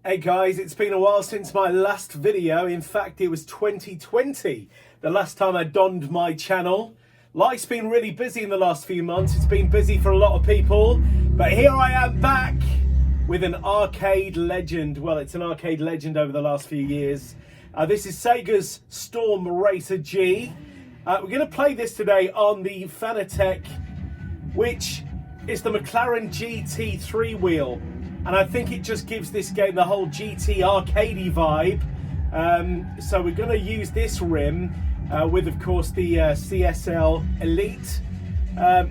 Hey guys, it's been a while since my last video. In fact, it was 2020, the last time I donned my channel. Life's been really busy in the last few months. It's been busy for a lot of people. But here I am back with an arcade legend. Well, it's an arcade legend over the last few years. This is Sega's Storm Racer G. We're going to play this today on the Fanatec, which is the McLaren GT3 wheel. And I think it just gives this game the whole GT arcadey vibe. So we're going to use this rim with, of course, the CSL Elite.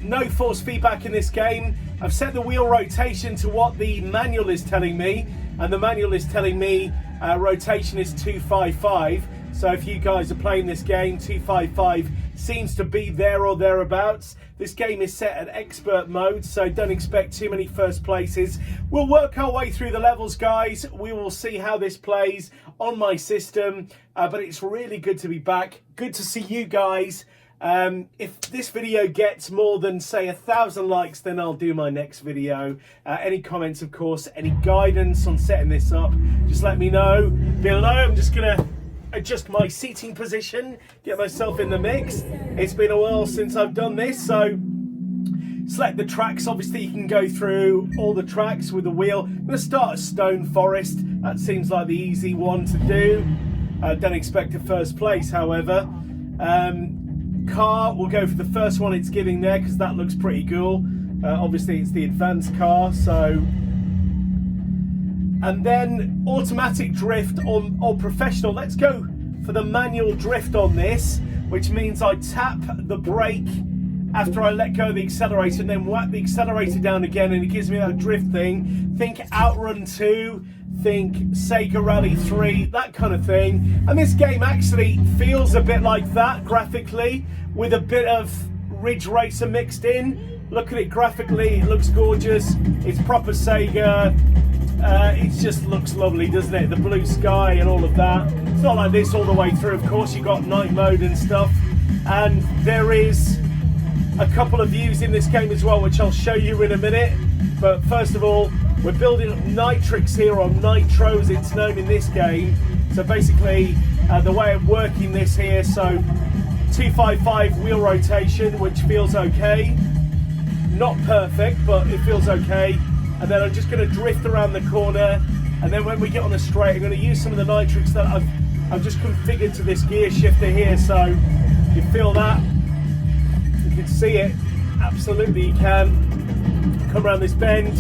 No force feedback in this game. I've set the wheel rotation to what the manual is telling me. And the manual is telling me rotation is 255. So if you guys are playing this game, 255 seems to be there or thereabouts. This game is set at expert mode, so don't expect too many first places. We'll work our way through the levels, guys. We will see how this plays on my system, but it's really good to be back. Good to see you guys. If this video gets more than, say, 1,000 likes, then I'll do my next video. Any comments, of course, any guidance on setting this up, just let me know below. I'm just going to adjust my seating position, get myself in the mix. It's been a while since I've done this, so select the tracks. Obviously you can go through all the tracks with the wheel. I'm going to start at Stone Forest. That seems like the easy one to do. Don't expect a first place, however. Car, we'll go for the first one it's giving there because that looks pretty cool. Obviously it's the advanced car, so... And then automatic drift or professional. Let's go for the manual drift on this, which means I tap the brake after I let go of the accelerator and then whack the accelerator down again, and it gives me that drift thing. Think Outrun 2, think Sega Rally 3, that kind of thing. And this game actually feels a bit like that graphically, with a bit of Ridge Racer mixed in. Look at it graphically, it looks gorgeous. It's proper Sega. It just looks lovely, doesn't it? The blue sky and all of that. It's not like this all the way through, of course. You've got night mode and stuff. And there is a couple of views in this game as well, which I'll show you in a minute. But first of all, we're building up nitrix here, or nitros it's known in this game. So basically, the way of working this here, so 255 wheel rotation, which feels okay. Not perfect, but it feels okay. And then I'm just going to drift around the corner, and then when we get on the straight, I'm going to use some of the nitrix that I've just configured to this gear shifter here. So you feel that, you can see it, absolutely you can. Come around this bend,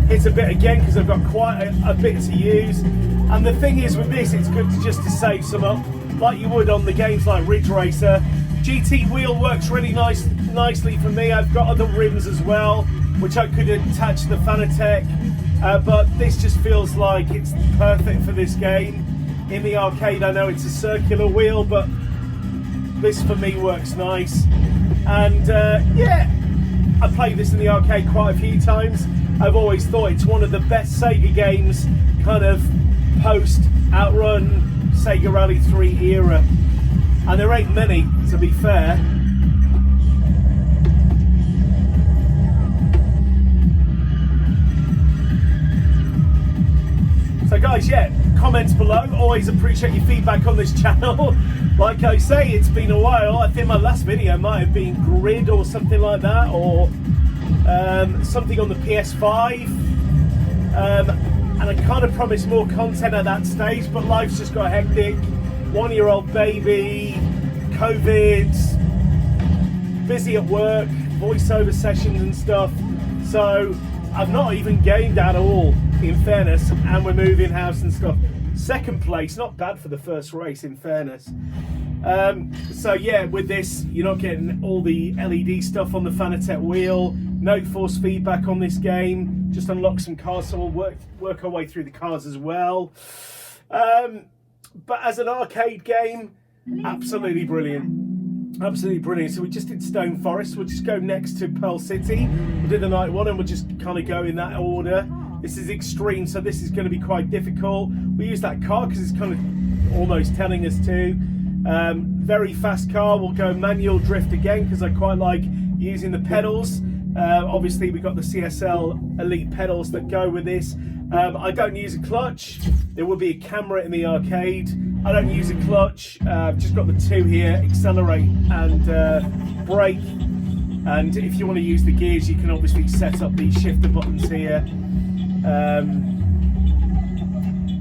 hit a bit again because I've got quite a bit to use. And the thing is with this, it's good just to save some up, like you would on the games like Ridge Racer. GT wheel works really nicely for me. I've got other rims as well, which I could attach to the Fanatec, but this just feels like it's perfect for this game. In the arcade, I know it's a circular wheel, but this for me works nice. And yeah, I played this in the arcade quite a few times. I've always thought it's one of the best Sega games, kind of post Outrun, Sega Rally 3 era. And there ain't many, to be fair. So guys, yeah, comments below. Always appreciate your feedback on this channel. Like I say, it's been a while. I think my last video might have been Grid or something like that, or something on the PS5. And I kind of promised more content at that stage, but life's just got hectic. 1-year-old baby, COVID, busy at work, voiceover sessions and stuff. So I've not even gamed at all, in fairness, and we're moving house and stuff. Second place, not bad for the first race, in fairness. So yeah, with this, you're not getting all the LED stuff on the Fanatec wheel. No force feedback on this game. Just unlock some cars, so we'll work our way through the cars as well. But as an arcade game, absolutely brilliant. Absolutely brilliant. So we just did Stone Forest. We'll just go next to Pearl City. We'll do the night one, and we'll just kind of go in that order. This is extreme, so this is going to be quite difficult. We use that car because it's kind of almost telling us to. Very fast car. We'll go manual drift again because I quite like using the pedals. Obviously we've got the CSL Elite pedals that go with this. I don't use a clutch. There will be a camera in the arcade. I don't use a clutch. I've just got the two here, accelerate and brake. And if you want to use the gears, you can obviously set up these shifter buttons here.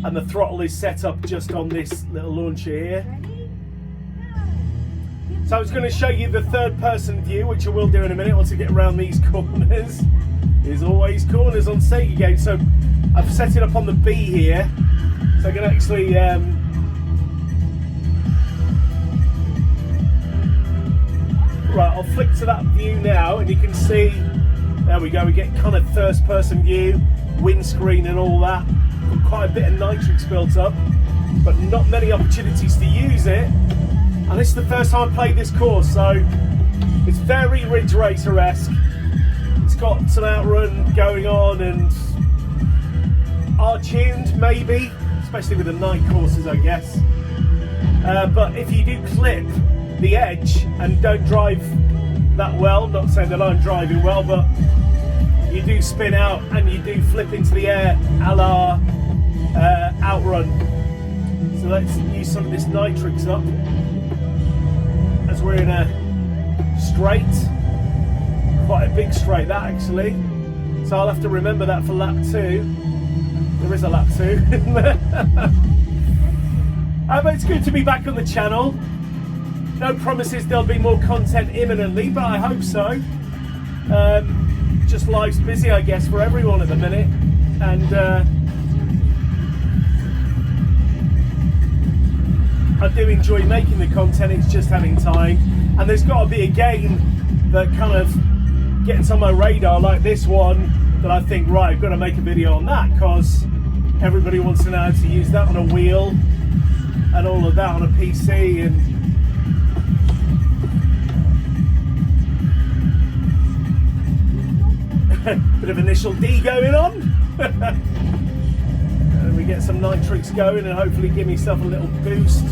And the throttle is set up just on this little launcher here. So I was going to show you the third person view, which I will do in a minute once I get around these corners. There's always corners on Sega games. So I've set it up on the B here. So I can actually right, I'll flick to that view now and you can see, there we go, we get kind of first person view, windscreen and all that. Quite a bit of nitrix built up, but not many opportunities to use it. And this is the first time I played this course, so it's very Ridge Racer-esque. It's got some outrun going on and R-tuned maybe, especially with the night courses, I guess. But if you do clip the edge and don't drive that well, not saying that I'm driving well, but you do spin out and you do flip into the air a la outrun. So let's use some of this nitrix up as we're in a straight, quite a big straight that actually. So I'll have to remember that for lap 2. There is a lap 2. But it's good to be back on the channel. No promises there'll be more content imminently, but I hope so. Just life's busy, I guess, for everyone at the minute, and I do enjoy making the content. It's just having time, and there's got to be a game that kind of gets on my radar, like this one, that I think, right, I've got to make a video on that because everybody wants to know how to use that on a wheel and all of that on a PC. And bit of initial D going on. And we get some nitrix going and hopefully give myself a little boost.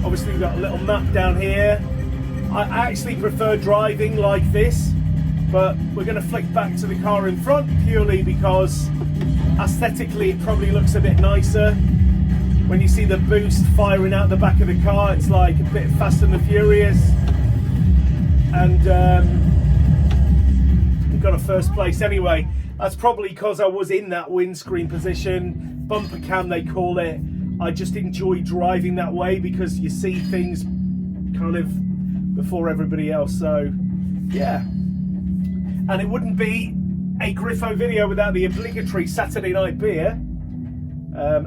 Obviously we've got a little map down here. I actually prefer driving like this, but we're going to flick back to the car in front purely because aesthetically it probably looks a bit nicer. When you see the boost firing out the back of the car, it's like a bit Fast and the Furious. And got a first place anyway. That's probably because I was in that windscreen position, bumper cam they call it. I just enjoy driving that way because you see things kind of before everybody else. So yeah, and it wouldn't be a Griffo video without the obligatory Saturday night beer,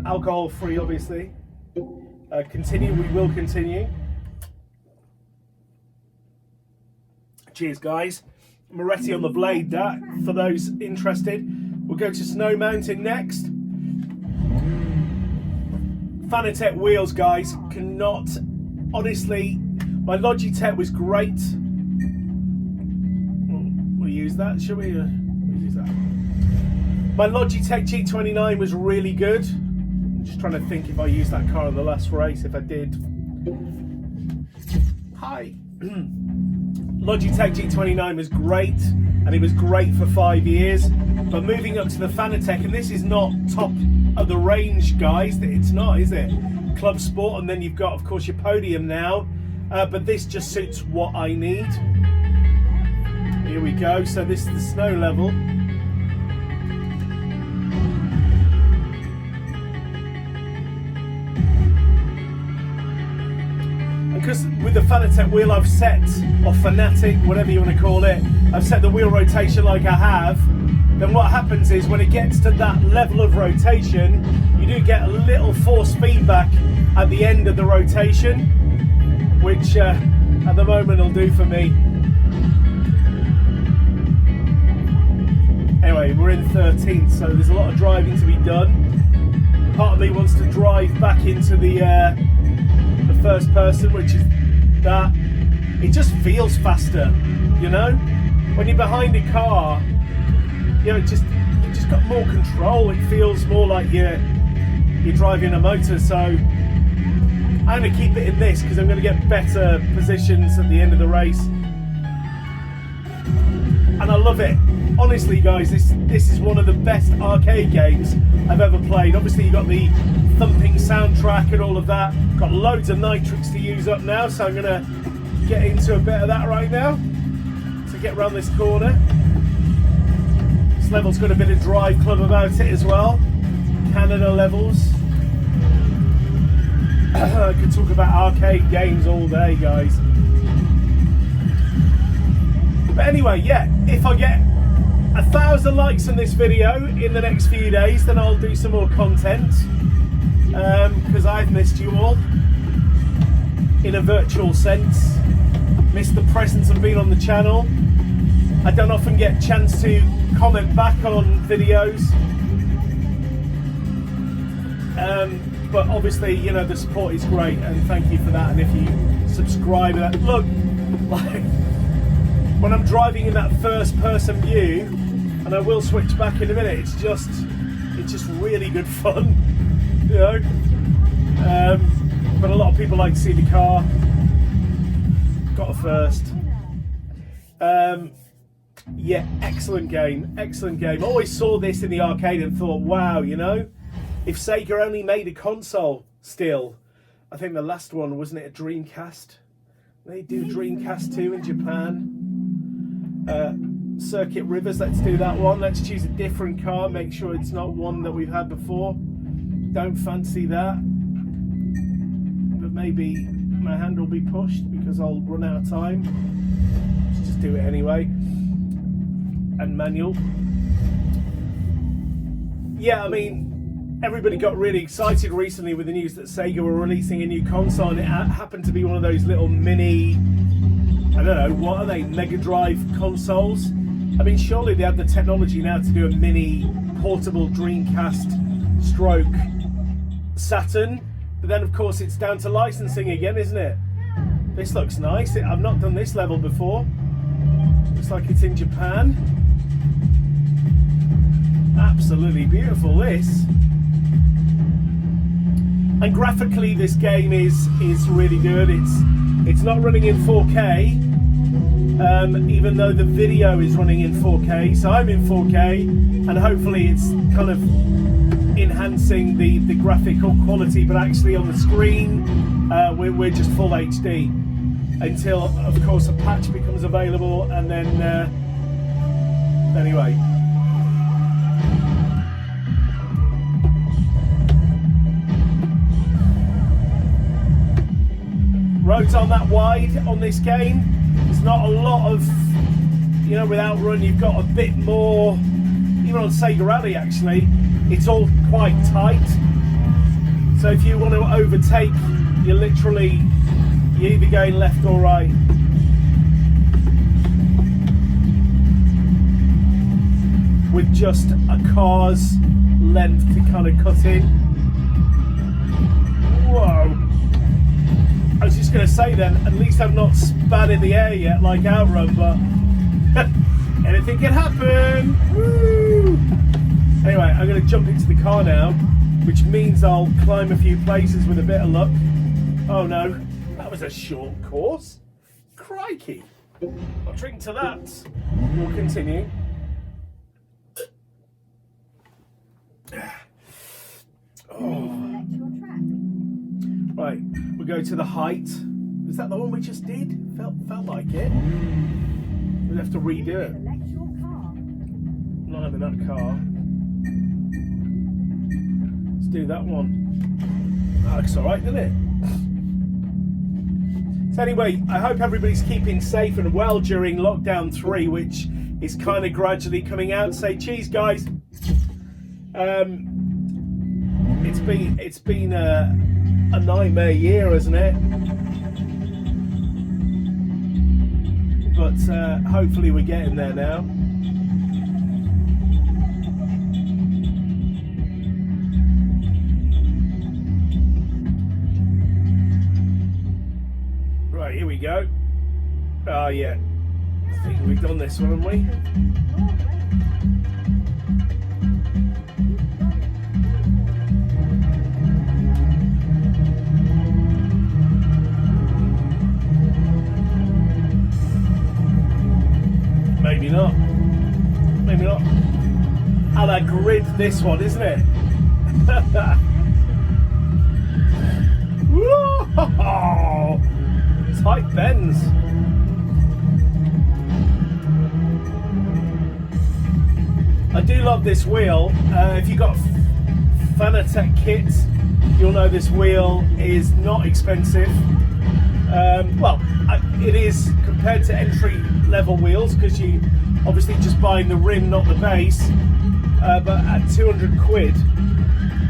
alcohol free obviously. We will continue. Cheers guys. Moretti on the blade, that for those interested. We'll go to Snow Mountain next. Fanatec wheels, guys, cannot, honestly, my Logitech was great. We'll use that, shall we? We'll use that. My Logitech G29 was really good. I'm just trying to think if I used that car in the last race, if I did. Hi. Logitech G29 was great, and it was great for 5 years. But moving up to the Fanatec, and this is not top of the range, guys. It's not, is it? Club Sport, and then you've got, of course, your podium now. But this just suits what I need. Here we go. So this is the snow level. Because with the Fanatec wheel I've set, or Fanatec, whatever you want to call it, I've set the wheel rotation like I have, then what happens is when it gets to that level of rotation, you do get a little force feedback at the end of the rotation, which at the moment will do for me. Anyway, we're in 13th, so there's a lot of driving to be done. Part of me wants to drive back into the first person, which is that it just feels faster, you know, when you're behind a car, you know, you just got more control. It feels more like you're driving a motor. So I'm going to keep it in this because I'm going to get better positions at the end of the race, and I love it. honestly, guys, this is one of the best arcade games I've ever played. Obviously, you got the thumping soundtrack and all of that. Got loads of nitrix to use up now, so I'm gonna get into a bit of that right now. So get around this corner. This level's got a bit of Drive Club about it as well. Canada levels. I could talk about arcade games all day, guys. But anyway, yeah, if I get 1,000 likes on this video in the next few days, then I'll do some more content, because I've missed you all in a virtual sense. Missed the presence of being on the channel. I don't often get a chance to comment back on videos, but obviously, you know, the support is great, and thank you for that. And if you subscribe, look, like when I'm driving in that first person view, and I will switch back in a minute, it's just really good fun, you know. But a lot of people like to see the car. Got a first. Yeah, excellent game. I always saw this in the arcade and thought, wow, you know, if Sega only made a console still. I think the last one, wasn't it a Dreamcast? They do Dreamcast 2 in Japan. Circuit Rivers, let's do that one. Let's choose a different car, make sure it's not one that we've had before. Don't fancy that. But maybe my hand will be pushed because I'll run out of time. Let's just do it anyway. And manual. Yeah, I mean, everybody got really excited recently with the news that Sega were releasing a new console, and it happened to be one of those little mini, I don't know, what are they, Mega Drive consoles? I mean, surely they have the technology now to do a mini portable Dreamcast stroke Saturn, but then of course it's down to licensing again, isn't it? This looks nice. I've not done this level before. Looks like it's in Japan. Absolutely beautiful, this. And graphically this game is really good. It's not running in 4K, even though the video is running in 4K. So I'm in 4K, and hopefully it's kind of enhancing the graphical quality, but actually on the screen we're just full HD until of course a patch becomes available, and then anyway. Roads aren't that wide on this game. There's not a lot of, you know, with Outrun you've got a bit more, even on Sega Rally actually, it's all quite tight. So if you want to overtake, you're either going left or right. With just a car's length to kind of cut in. Whoa. I was just going to say then, at least I'm not spat in the air yet like Outrun, but anything can happen. Woo! Anyway, I'm going to jump into the car now, which means I'll climb a few places with a bit of luck. Oh no, that was a short course. Crikey. I'll drink to that. We'll continue. Oh. Right, we'll go to the height. Is that the one we just did? Felt like it. We'll have to redo it. Not having that car. Let's do that one. That looks alright, doesn't it? So anyway, I hope everybody's keeping safe and well during lockdown 3, which is kind of gradually coming out. Say cheese, guys. It's been a nightmare year, hasn't it? But hopefully we're getting there now. Right, here we go. Oh yeah, I think we've done this one, haven't we? Maybe not. grid, this one, isn't it? Whoa! Tight bends. I do love this wheel. If you've got Fanatec kit, you'll know this wheel is not expensive. Well, it is compared to entry level wheels, because you obviously just buying the rim, not the base. But at 200 quid,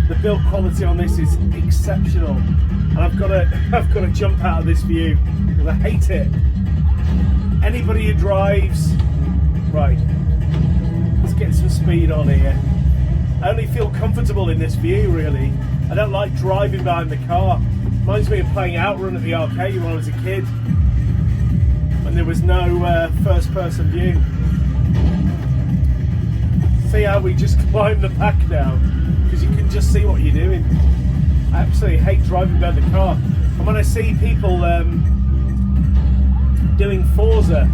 the build quality on this is exceptional. And I've got to jump out of this view because I hate it. Anybody who drives, right? Let's get some speed on here. I only feel comfortable in this view, really. I don't like driving behind the car. Reminds me of playing Outrun at the arcade when I was a kid, when there was no first-person view. See how we just climb the back now, because you can just see what you're doing. I absolutely hate driving behind the car. And when I see people doing Forza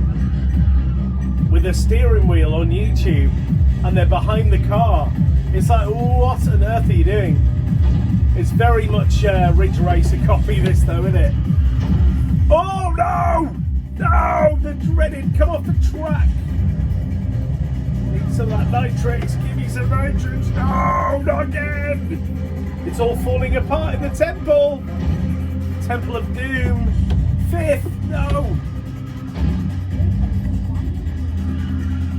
with a steering wheel on YouTube and they're behind the car, it's like, what on earth are you doing? It's very much Ridge Racer copy, this though, isn't it? Oh no! No! The dreaded come off the track! Need some of that nitrix, give me some nitrix! No! Not again! It's all falling apart in the temple! Temple of Doom! 5th! No!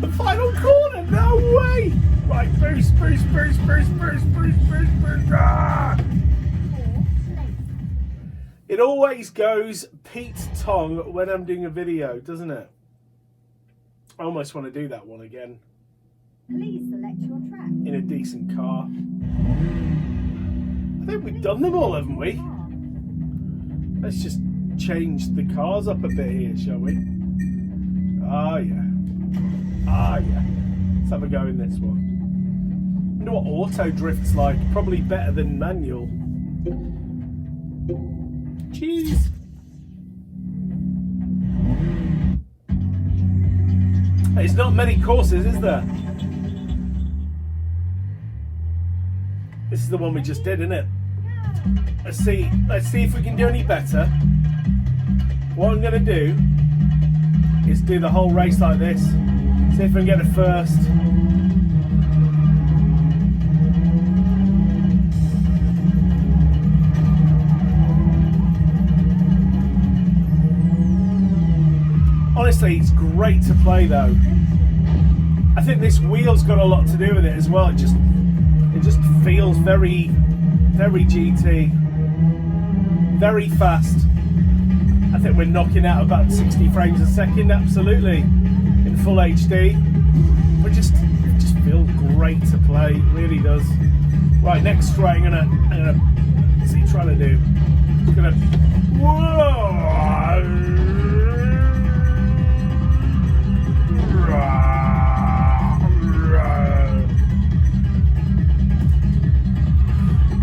The final corner! No way! Right, boost, boost, boost, boost, boost, boost, boost, boost! Ah! It always goes Pete Tong when I'm doing a video, doesn't it? I almost want to do that one again. Please select your track. In a decent car. I think we've done them all, haven't we? Let's just change the cars up a bit here, shall we? Ah, yeah. Ah, yeah. Let's have a go in this one. I wonder what auto drift's like. Probably better than manual. Jeez. There's not many courses, is there? This is the one we just did, isn't it? Let's see if we can do any better. What I'm going to do is do the whole race like this. See if I can get it first. Honestly, it's great to play though. I think this wheel's got a lot to do with it as well. It just feels very, very GT, very fast. I think we're knocking out about 60 frames a second, absolutely, in full HD. But it just feels great to play, it really does. Right, next straight, I'm gonna what's he trying to do? He's gonna, whoa!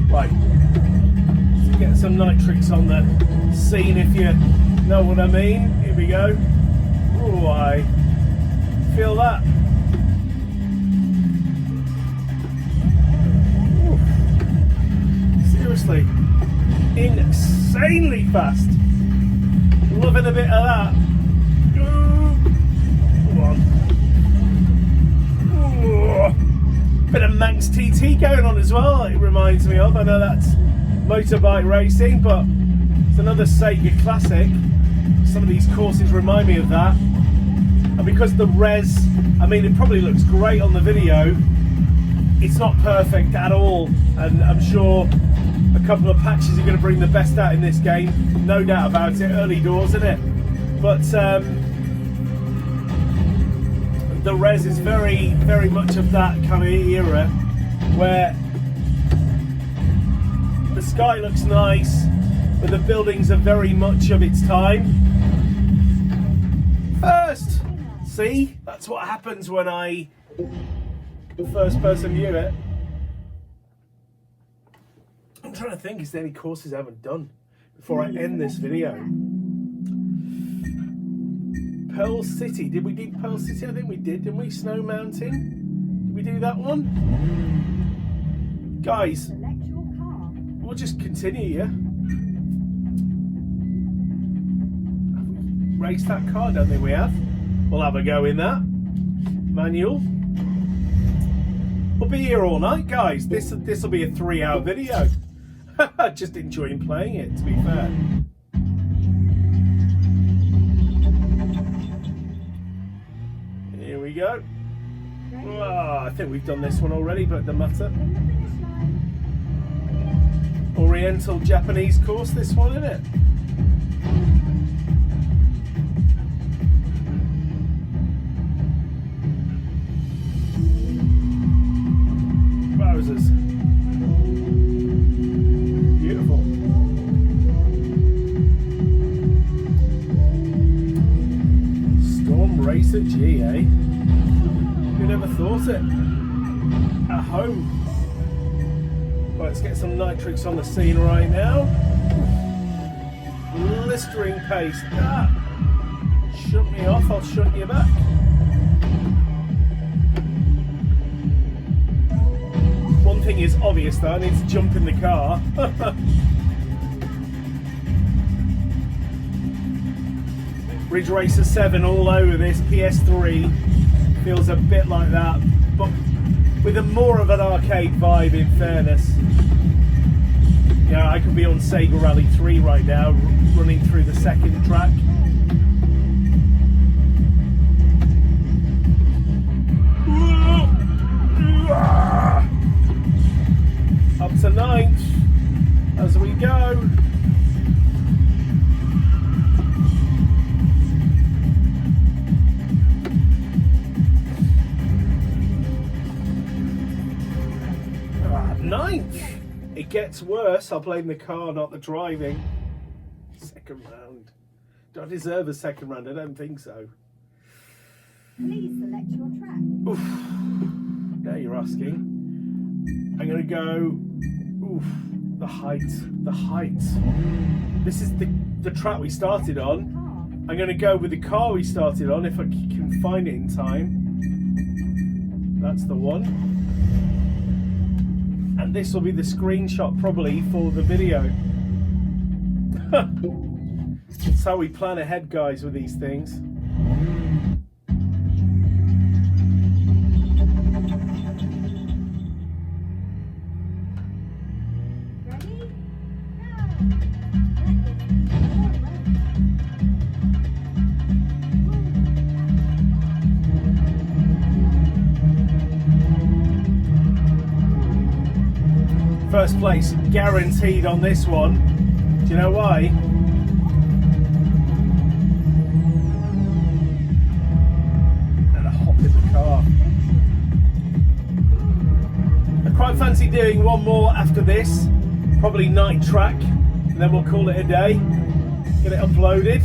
Right, let's get some nitrix on the scene, if you know what I mean. Here we go. Oh, I feel that. Ooh. Seriously, insanely fast. Loving a bit of that. Come on. Ooh. Bit of Manx TT going on as well, it reminds me of. I know that's motorbike racing, but it's another Sega classic. Some of these courses remind me of that. And because the res, I mean, it probably looks great on the video, it's not perfect at all. And I'm sure a couple of patches are going to bring the best out in this game, no doubt about it. Early doors, isn't it? But the res is very, very much of that kind of era where the sky looks nice, but the buildings are very much of its time. First, see, that's what happens when I first person view it. I'm trying to think, is there any courses I haven't done before I end this video? Pearl City, did we do Pearl City? I think we did, didn't we? Snow Mountain? Did we do that one? Guys, Select your car. we'll just continue, yeah? Have we raced that car? Don't think we have. We'll have a go in that. Manual. We'll be here all night, guys. This will be a 3-hour video. Just enjoying playing it, to be fair. Here we go. Oh, I think we've done this one already, but it doesn't matter. In the finish line. Oriental Japanese course, this one, isn't it? Wowzers. Beautiful. Storm Racer G, eh? Who never thought it? At home. Right, let's get some nitrix on the scene right now. Blistering pace. Ah. Shut me off, I'll shut you back. One thing is obvious though, I need to jump in the car. Ridge Racer 7 all over this. PS3 feels a bit like that, but with a more of an arcade vibe, in fairness. Yeah, I could be on Sega Rally 3 right now, running through the second track. Up to 9th as we go. Ninth. It gets worse. I blame the car, not the driving. Second round. Do I deserve a second round? I don't think so. Please select your track. Oof. Now you're asking. I'm going to go. Oof. The height. The height. This is the track we started on. I'm going to go with the car we started on if I can find it in time. That's the one. And this will be the screenshot probably for the video. That's how we plan ahead, guys, with these things. Ready? First place guaranteed on this one. Do you know why? And a hop in the car. I quite fancy doing one more after this. Probably night track. And then we'll call it a day. Get it uploaded.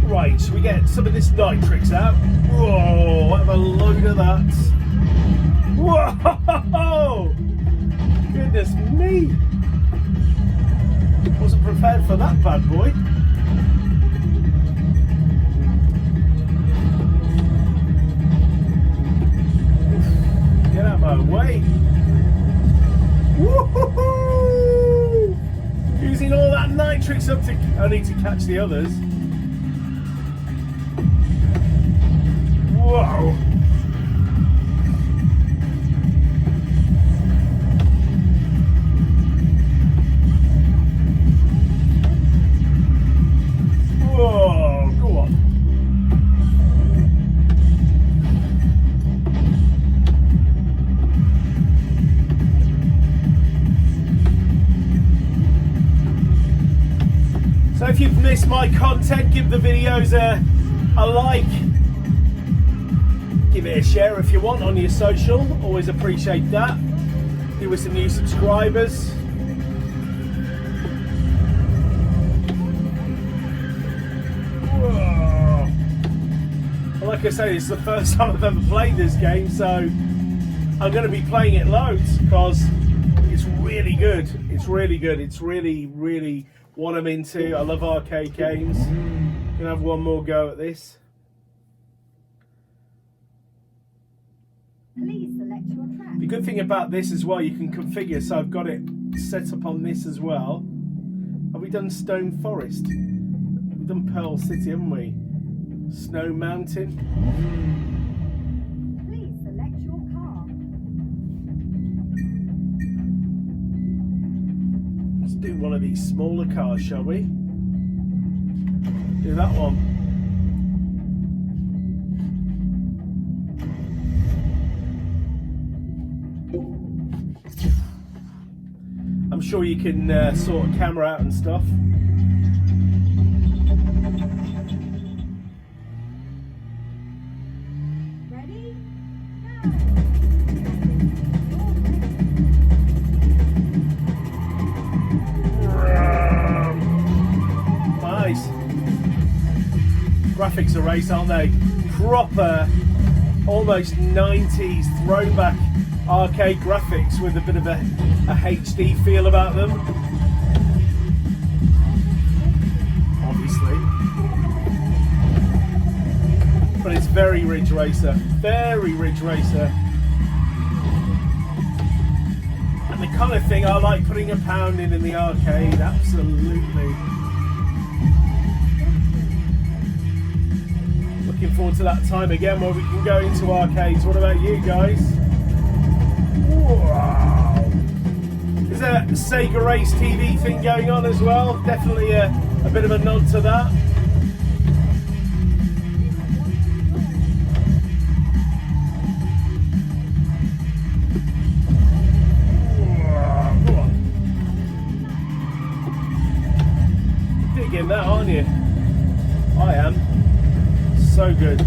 Right, should we get some of this nitrix out? Whoa, have a load of that. Whoa! Goodness me! Wasn't prepared for that bad boy. Get out of my way. Woo-hoo-hoo! Using all that nitrix up to only to catch the others. Whoa! Whoa, go on. So if you've missed my content, give the videos a like. Give it a share if you want on your social. Always appreciate that. Here with some new subscribers. Whoa. Well, like I say, it's the first time I've ever played this game, so I'm going to be playing it loads because it's really good. It's It's really good. It's really, really what I'm into. I love arcade games. Gonna have one more go at this. Please select your track. The good thing about this as well, you can configure. So I've got it set up on this as well. Have we done Stone Forest? We've done Pearl City, haven't we? Snow Mountain. Please select your car. Let's do one of these smaller cars, shall we? Do that one. I'm sure you can sort a camera out and stuff. Ready? Nice. Graphics are race, aren't they? Proper, almost 90s throwback arcade graphics with a bit of a HD feel about them. Obviously. But it's very Ridge Racer. Very Ridge Racer. And the kind of thing I like putting a pound in the arcade, absolutely. Looking forward to that time again where we can go into arcades. What about you guys? Wow. Is there a Sega Race TV thing going on as well? Definitely a bit of a nod to that. Go on. Digging that, aren't you? I am. So good.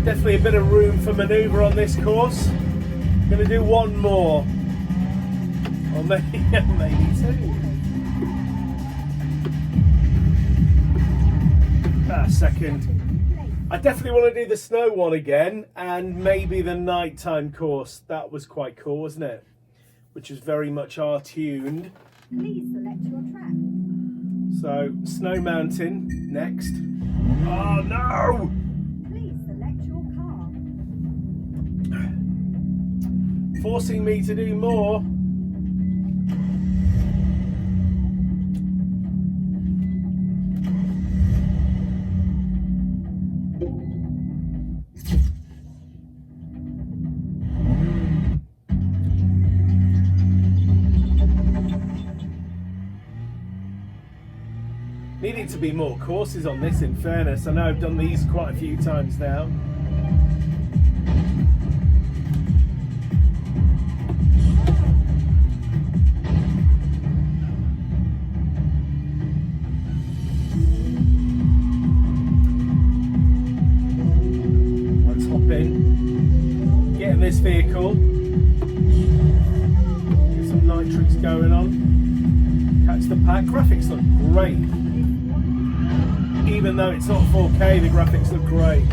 Definitely a bit of room for manoeuvre on this course. I'm going to do one more. Or maybe, maybe two. Second. I definitely want to do the snow one again, and maybe the nighttime course. That was quite cool, wasn't it? Which is very much R-tuned. Please select your track. So, Snow Mountain next. Oh no! Please select your car. Forcing me to do more. Needing to be more courses on this, in fairness. I know I've done these quite a few times now. Let's hop in, get in this vehicle, get some nitrix going on, catch the pack. Graphics look great. Even though it's not 4K, the graphics look great.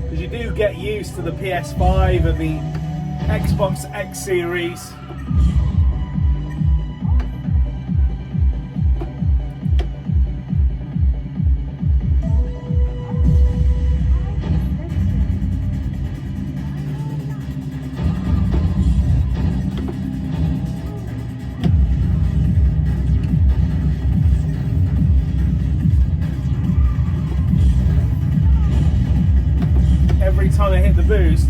Because you do get used to the PS5 and the Xbox X series. Every time I hit the boost,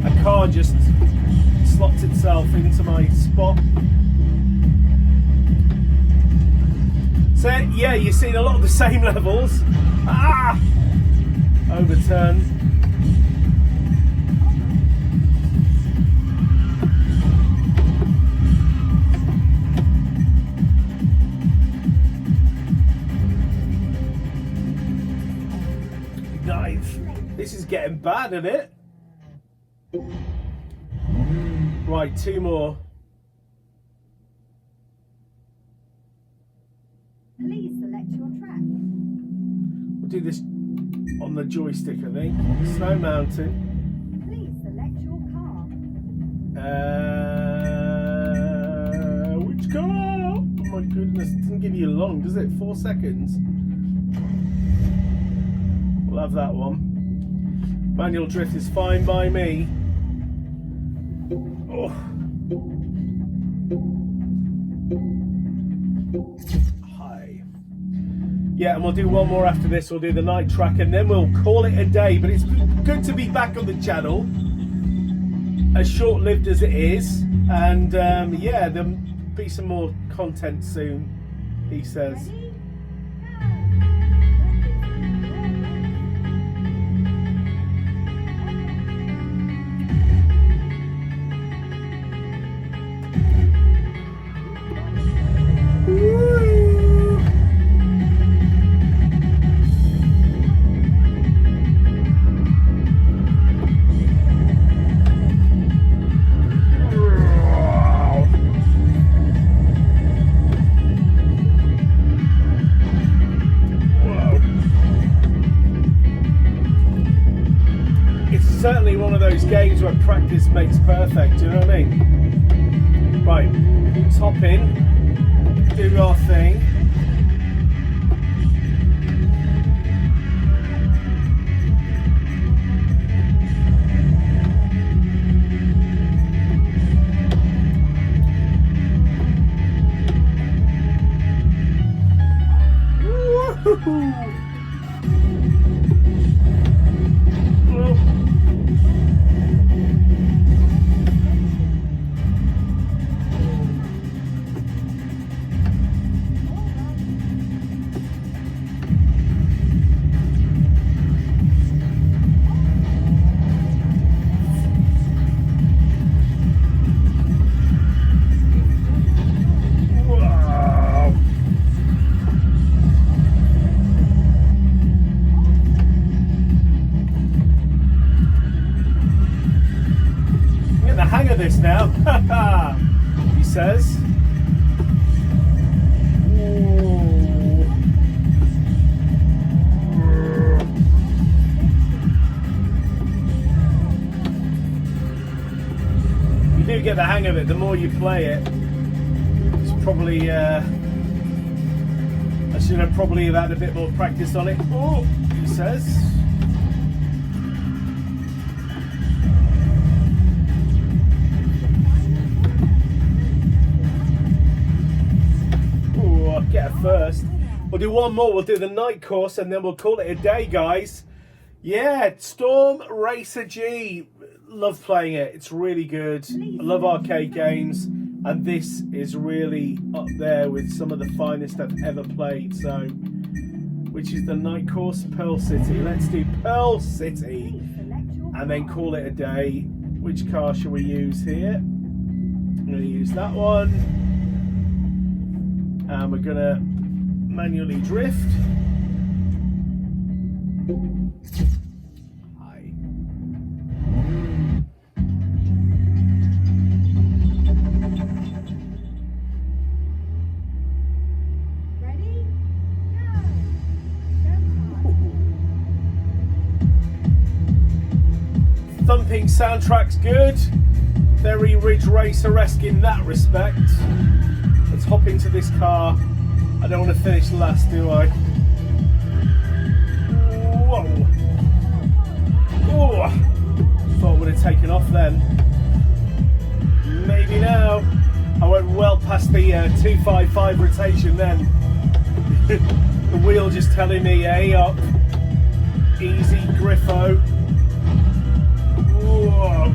a car just slots itself into my spot. So yeah, you're seeing a lot of the same levels. Ah! overturn. Nice. This is getting bad, isn't it? Right, 2 more. Please select your track. We'll do this on the joystick, I think. Snow Mountain. Please select your car. Which car? Oh my goodness, it doesn't give you long, does it? 4 seconds. We'll have that one. Manual drift is fine by me. Oh. Hi. Yeah, and we'll do one more after this. We'll do the night track and then we'll call it a day. But it's good to be back on the channel, as short-lived as it is. And yeah, there'll be some more content soon, he says. Ready? Certainly one of those games where practice makes perfect, do you know what I mean? Right, top in, do our thing. Woo-hoo-hoo. This now, he says. You do get the hang of it. The more you play it, it's probably I should have probably had a bit more practice on it. Oh, he says. Get it first. We'll do one more. We'll do the night course and then we'll call it a day, guys. Yeah, Storm Racer G. Love playing it. It's really good. I love arcade games, and this is really up there with some of the finest I've ever played. So, which is the night course, Pearl City. Let's do Pearl City and then call it a day. Which car shall we use here? I'm going to use that one. And we're going to manually drift. Hi. Ready? Go! Thumping soundtrack's good. Very Ridge Racer-esque in that respect. Let's hop into this car. I don't want to finish last, do I? Whoa! Oh! Thought I would have taken off then. Maybe now. I went well past the 255 rotation then. The wheel just telling me, hey up. Easy, Griffo. Whoa!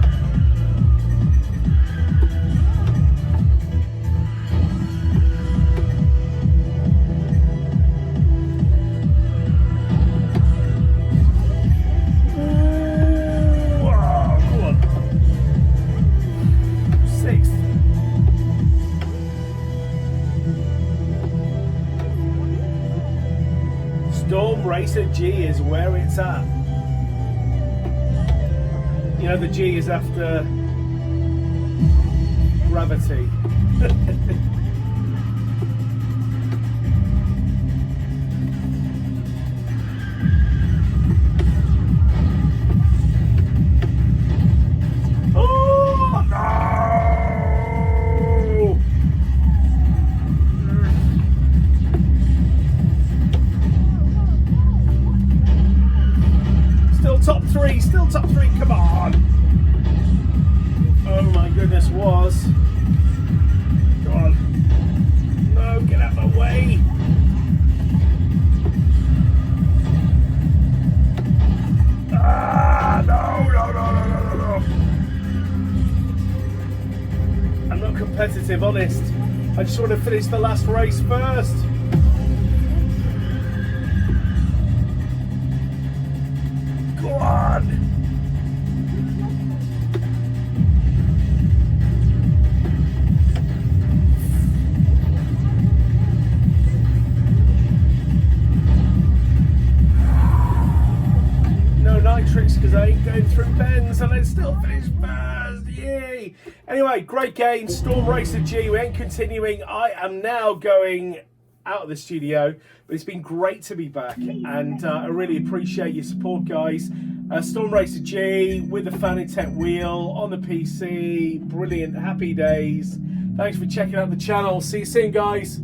Racer G is where it's at. You know, the G is after gravity. Oh no! Still top three, come on! Oh my goodness, was. Go on. No, get out of the way. Ah, no. I'm not competitive, honest. I just want to finish the last race first. Go on. Tricks because I ain't going through bends and I still finish first. Yay! Anyway, great game. Storm Racer G. We ain't continuing. I am now going out of the studio, but it's been great to be back, and I really appreciate your support, guys. Storm Racer G with the Fanatec wheel on the PC. Brilliant. Happy days. Thanks for checking out the channel. See you soon, guys.